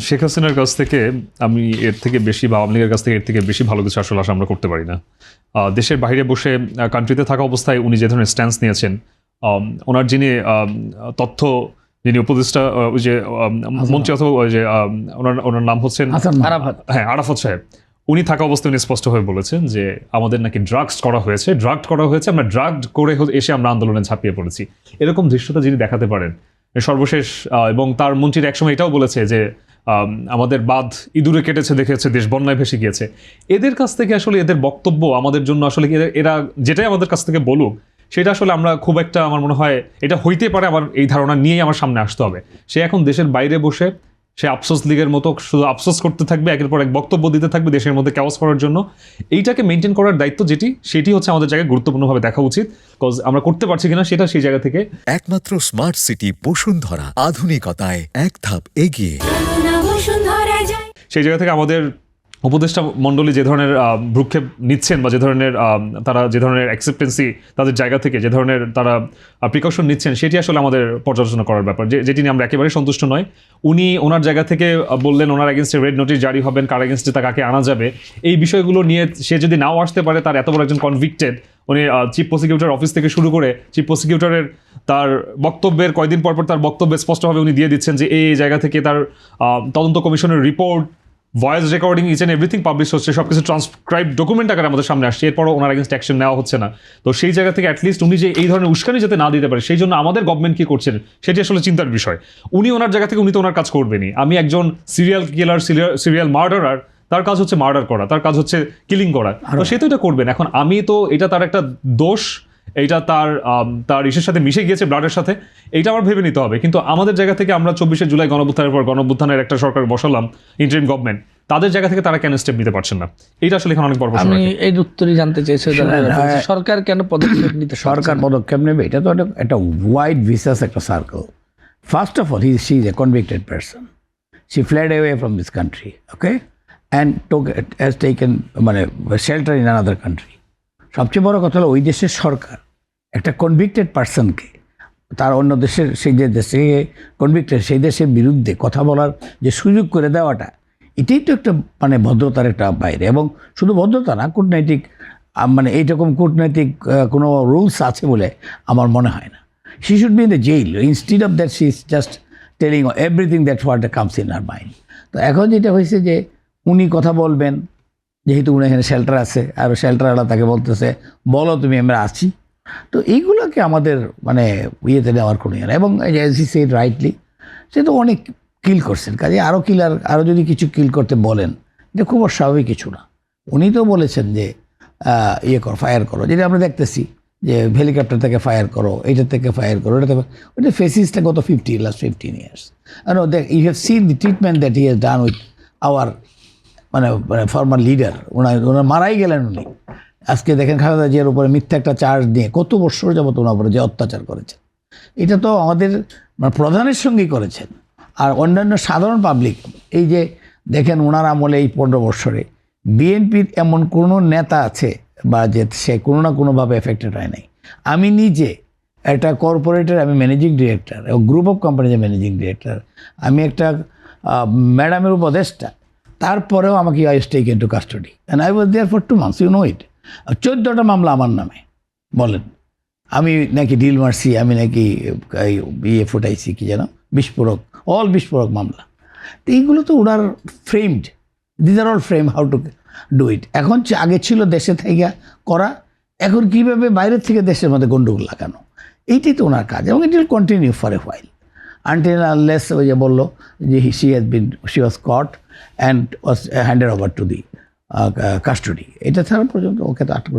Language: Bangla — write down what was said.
শেখ হাসিনার কাছ থেকে আমি এর থেকে বেশি বা আওয়ামী লীগের কাছ থেকে এর থেকে বেশি ভালো কিছু আসলে আশা আমরা করতে পারি না। দেশের বাইরে বসে কান্ট্রিতে থাকা অবস্থায় উনি যে ধরনের স্ট্যান্স নিয়েছেন, ওনার যিনি তথ্য যিনি উপদেষ্টা ওই যে মন্ত্রী অথবা ওই যে ওনার নাম হচ্ছেন আরাফাত সাহেব, উনি থাকা অবস্থায় উনি স্পষ্টভাবে বলেছেন যে আমাদের নাকি ড্রাগস করা হয়েছে, আমরা ড্রাগ করে এসে আমরা আন্দোলনে ঝাঁপিয়ে পড়েছি। এরকম দৃশ্যটা যিনি দেখাতে পারেন সর্বশেষ, এবং তার মন্ত্রীর একসময় এটাও বলেছে যে আমাদের বাঁধ ইঁদুরে কেটেছে দেখেছে, দেশ বন্যায় ভেসে গিয়েছে। এদের কাছ থেকে আসলে এদের বক্তব্য আমাদের জন্য আসলে এরা যেটাই আমাদের কাছ থেকে বলুক সেটা আসলে আমরা খুব একটা, আমার মনে হয় এটা হইতে পারে, আমার এই ধারণা নিয়েই আমার সামনে আসতে হবে। সে এখন দেশের বাইরে বসে সে আফসোস লীগের মতো শুধু আফসোস করতে থাকবে, একের পর এক বক্তব্য দিতে থাকবে দেশের মধ্যে ক্যাওস করার জন্য। এইটাকে মেনটেন করার দায়িত্ব সেটি হচ্ছে আমাদের জায়গায় গুরুত্বপূর্ণভাবে দেখা উচিত, বিকজ আমরা করতে পারছি কিনা সেটা সেই জায়গা থেকে। একমাত্র স্মার্ট সিটি বসুন্ধরা, আধুনিকতায় এক ধাপ এগিয়ে। সেই জায়গা থেকে আমাদের উপদেষ্টা মণ্ডলী যে ধরনের ভ্রুক্ষেপ নিচ্ছেন বা যে ধরনের তারা যে ধরনের অ্যাকসেপ্টেন্সি তাদের জায়গা থেকে যে ধরনের তারা প্রিকশন নিচ্ছেন, সেটি আসলে আমাদের পর্যালোচনা করার ব্যাপার, যেটি নিয়ে আমরা একেবারে সন্তুষ্ট নয়। উনি ওনার জায়গা থেকে বললেন ওনার এগেনস্টে রেড নোটিশ জারি হবেন, কার এগেনস্টে তা কাকে আনা যাবে, এই বিষয়গুলো নিয়ে সে যদি নাও আসতে পারে, তার এত বড় একজন কনভিক্টেড, উনি চিফ প্রসিকিউটর অফিস থেকে শুরু করে চিফ প্রসিকিউটরের তার বক্তব্যের কয়দিন পর তার বক্তব্যে স্পষ্টভাবে উনি দিয়ে দিচ্ছেন যে এই জায়গা থেকে তার তদন্ত কমিশনের report, voice recording, each and everything publish হচ্ছে, সব কিছু ট্রান্সক্রাইব ডকুমেন্ট আকারে আমাদের সামনে আসছে, এরপরও ওনার এগেনস্ট অ্যাকশন নেওয়া হচ্ছে না। তো সেই জায়গা থেকে অ্যাটলিস্ট উনি যে এই ধরনের উস্কানি যাতে না দিতে পারে, সেই জন্য আমাদের গভর্নমেন্ট কী করছেন সেটি আসলে চিন্তার বিষয়। উনি ওনার জায়গা থেকে উনি তো ওনার কাজ করবেনই। আমি একজন সিরিয়াল কিলার, সিরিয়াল মার্ডারার, তার কাজ হচ্ছে মার্ডার করা, তার কাজ হচ্ছে কিলিং করা, তো সে তো এটা করবেন। এখন আমি তো এটা তার একটা দোষ, এইটা তার ইসের সাথে মিশে গিয়েছে, ব্লাডের সাথে, এইটা আমার ভেবে নিতে হবে। কিন্তু আমাদের জায়গা থেকে আমরা 24শে জুলাই গণঅভ্যুত্থানের পর গণঅভ্যুত্থানের একটা সরকার বসালাম, ইন্টারিম গভর্নমেন্ট, তাদের জায়গা থেকে তারা কেন স্টেপ নিতে পারছেন না? এইটা আসলে এখন অনেক বড় প্রশ্ন। আমি এই উত্তরই জানতে চাইছি, সরকার কেন পদক্ষেপ নিতে, সরকার পদক্ষেপ নেবে, এটা তো একটা ওয়াইড ভিসাস একটা circle. First of all, she is a convicted person, she fled away from this country, okay, and has taken মানে শেল্টার ইন আনাদার কান্ট্রি। সবচেয়ে বড় কথা হলো ওই দেশের সরকার একটা কনভিক্টেড পারসনকে তার অন্য দেশের, সেই যে দেশে কনভিক্টেড সেই দেশের বিরুদ্ধে কথা বলার যে সুযোগ করে দেওয়াটা, এটাই তো একটা মানে ভদ্রতার একটা বাইরে। এবং শুধু ভদ্রতা না, কূটনৈতিক মানে এইরকম কূটনৈতিক কোনো রুলস আছে বলে আমার মনে হয় না। She should be in the jail instead of that she is just telling everything that what comes in her mind. তো এখন যেটা হয়েছে যে উনি কথা বলবেন, যেহেতু উনি এখানে শেল্টার আছে, আর শেল্টারওয়ালা তাকে বলতেছে বলো তুমি, আমরা আছি। তো এইগুলোকে আমাদের মানে ইয়েতে নেওয়ার কোনো ইয়ে না। এবং অ্যাজ হি সেড রাইটলি, সে তো অনেক কিল করছেন, কাজে আরও যদি কিছু কিল করতে বলেন, এটা খুব অস্বাভাবিক কিছু না। উনি তো বলেছেন যে ফায়ার করো, যেটা আমরা দেখতেছি যে হেলিকপ্টার থেকে ফায়ার করো, এইটার থেকে ফায়ার করো, ওইটা ফেসিসটা গত 15 years। You have seen the treatment that he has done with our মানে ফর্মার লিডার। ওনার মারাই গেলেন উনি। আজকে দেখেন খালেদা জিয়ার উপরে মিথ্যা একটা চার্জ নিয়ে কত বছর যাবত ওনার উপরে যে অত্যাচার করেছেন, এটা তো আমাদের মানে প্রধানের সঙ্গেই করেছেন। আর অন্যান্য সাধারণ পাবলিক, এই যে দেখেন ওনার আমলে এই 15 বছরে বিএনপির এমন কোনো নেতা আছে বা যে সে কোনো না কোনোভাবে এফেক্টেড হয় নাই। আমি নিজে একটা কর্পোরেটের, আমি ম্যানেজিং ডিরেক্টর, গ্রুপ অফ কোম্পানিজের ম্যানেজিং ডিরেক্টর, আমি একটা ম্যাডামের উপদেষ্টা, তারপরেও আমাকে I was taken to custody and I was there for 2 months, you know it. 14টা মামলা আমার নামে, বলেন আমি নাকি ডিল মারছি, আমি নাকি ফুটাইছি, কি যেন বিস্ফোরক, অল বিস্ফোরক মামলা। তো এইগুলো তো ওনার framed, these are all frame how to do it. এখন আগে ছিল দেশে থেকে করা, এখন কীভাবে বাইরের থেকে দেশের মধ্যে গন্ডগোল লাগানো, এইটাই তো ওনার কাজ। এবং it will continue for a while until unless ওই যে বললো যে she was caught and was handed over to the custody. এটা ছাড়া পর্যন্ত ওকে তো আটকে